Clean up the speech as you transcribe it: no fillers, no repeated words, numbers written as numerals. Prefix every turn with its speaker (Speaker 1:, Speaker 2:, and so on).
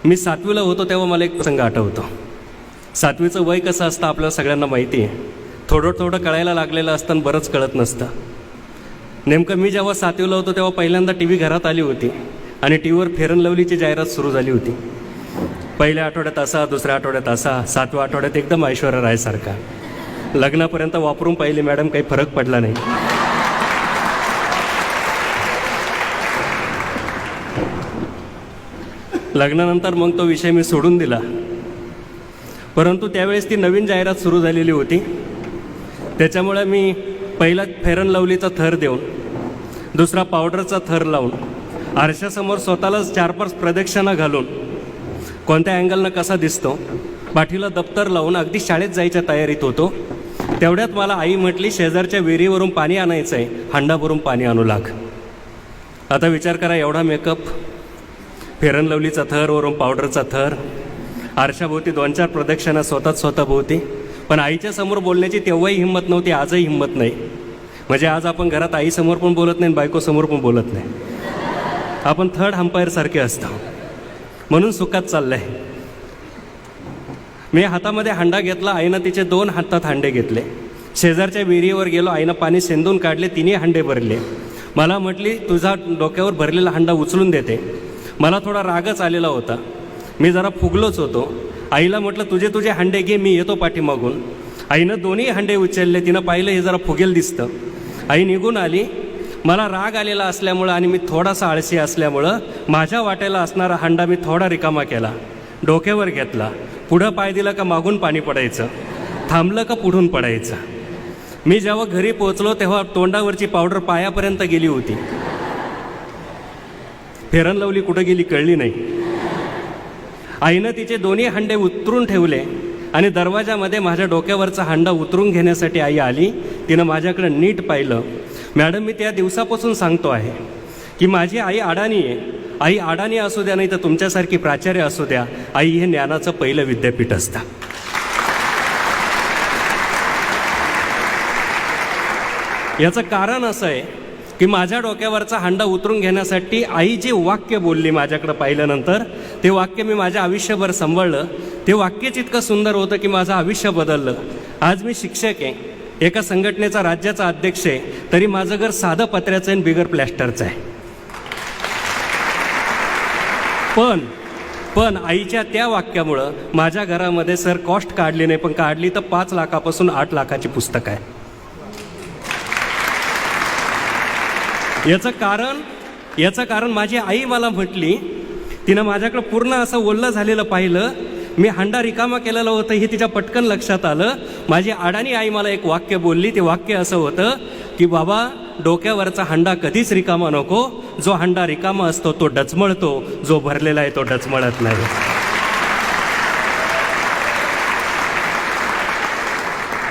Speaker 1: मी 7वीला होतो तेव्हा मला एक प्रसंग आठवतो. 7वीचं वय कसं असतं आपल्याला सगळ्यांना माहिती आहे. थोडं थोडं कळायला लागलेलं असतं आणि बरंच कळत नसतं. नेमकं मी जेव्हा 7वीला होतो तेव्हा पहिल्यांदा टी व्ही घरात आली होती आणि टी व्हीवर फेअर अँड लवलीची जाहिरात सुरू झाली होती. पहिल्या आठवड्यात असा, दुसऱ्या आठवड्यात असा, 7व्या आठवड्यात एकदम ऐश्वर्या रायसारखा. लग्नापर्यंत वापरून पाहिली मॅडम, काही फरक पडला नाही. लग्नानंतर मग तो विषय मी सोडून दिला. परंतु त्यावेळेस ती नवीन जाहिरात सुरू झालेली होती. त्याच्यामुळे मी पहिला फेअर अँड लवलीचा थर देऊन, दुसरा पावडरचा थर लावून, आरशासमोर स्वतःलाच 4-5 प्रदक्षिणा घालून कोणत्या अँगलनं कसा दिसतो, पाठीला दप्तर लावून अगदी शाळेत जायच्या तयारीत होतो. तेवढ्यात मला आई म्हटली, शेजारच्या विहिरीवरून पाणी आणायचं आहे, हांडाभरून पाणी आणू लाग. आता विचार करा, एवढा मेकअप, फेअर अँड लवलीचा थर, वरून पावडरचा थर, आरशाभोवती 2-4 प्रदक्षिणा स्वतः भोवती. पण आईच्या समोर बोलण्याची तेव्हाही हिंमत नव्हती, आजही हिंमत नाही. म्हणजे आज आपण घरात आईसमोर पण बोलत नाही, बायकोसमोर पण बोलत नाही. आपण थर्ड अंपायरसारखे असतो. म्हणून सुखात चाललं आहे. मी हातामध्ये हांडा घेतला, आईनं तिचे 2 हातात हांडे घेतले. शेजारच्या विहिरीवर गेलो, आईनं पाणी शेंदून काढले, 3 हांडे भरले. मला म्हटली, तुझा डोक्यावर भरलेला हांडा उचलून देते. मला थोडा रागच आलेला होता, मी जरा फुगलोच होतो. आईला म्हटलं, तुझे हांडे घे, मी येतो पाठीमागून. आईनं 2ही हांडे उचलले. तिनं पाहिलं, हे जरा फुगेल दिसतं. आई निघून आली. मला राग आलेला असल्यामुळं आणि मी थोडासा आळशी असल्यामुळं माझ्या वाट्याला असणारा हांडा मी थोडा रिकामा केला, डोक्यावर घेतला. पुढं पाय दिला का मागून पाणी पडायचं, थांबलं का पुढून पडायचं. मी जेव्हा घरी पोहोचलो तेव्हा तोंडावरची पावडर पायापर्यंत गेली होती. फेअर अँड लवली कुठं गेली कळली नाही. आईनं तिचे 2ही हांडे उतरून ठेवले आणि दरवाजामध्ये माझ्या डोक्यावरचा हांडा उतरून घेण्यासाठी आई आली. तिनं माझ्याकडे नीट पाहिलं. मॅडम, मी त्या दिवसापासून सांगतो आहे की माझी आई अडाणी आहे. आई अडाणी असू द्या, नाही तर तुमच्यासारखी प्राचार्य असू द्या, आई हे ज्ञानाचं पहिलं विद्यापीठ असतं. याचं कारण असं आहे की माझ्या डोक्यावरचा हांडा उतरून घेण्यासाठी आई जे वाक्य बोलली माझ्याकडे पाहिल्यानंतर, ते वाक्य मी माझ्या आयुष्यभर सांभाळलं. ते वाक्यच इतकं सुंदर होतं की माझं आयुष्य बदललं. आज मी शिक्षक आहे, एका संघटनेचा राज्याचा अध्यक्ष आहे, तरी माझं घर साधं पत्र्याचं आणि बिगर प्लॅस्टरचं आहे. पण आईच्या त्या वाक्यामुळं माझ्या घरामध्ये सर कॉस्ट काढली नाही, पण काढली तर 5 लाखापासून 8 लाखाची पुस्तक आहे. याचं कारण माझी आई मला म्हटली, तिनं माझ्याकडं पूर्ण असं ओल्लं झालेलं पाहिलं, मी हांडा रिकामा केलेलं होतं हे तिच्या पटकन लक्षात आलं. माझी अडाणी आई मला एक वाक्य बोलली. ते वाक्य असं होतं की बाबा, डोक्यावरचा हांडा कधीच रिकामा नको. जो हांडा रिकामा असतो तो डचमळतो, जो भरलेला आहे तो डचमळत नाही.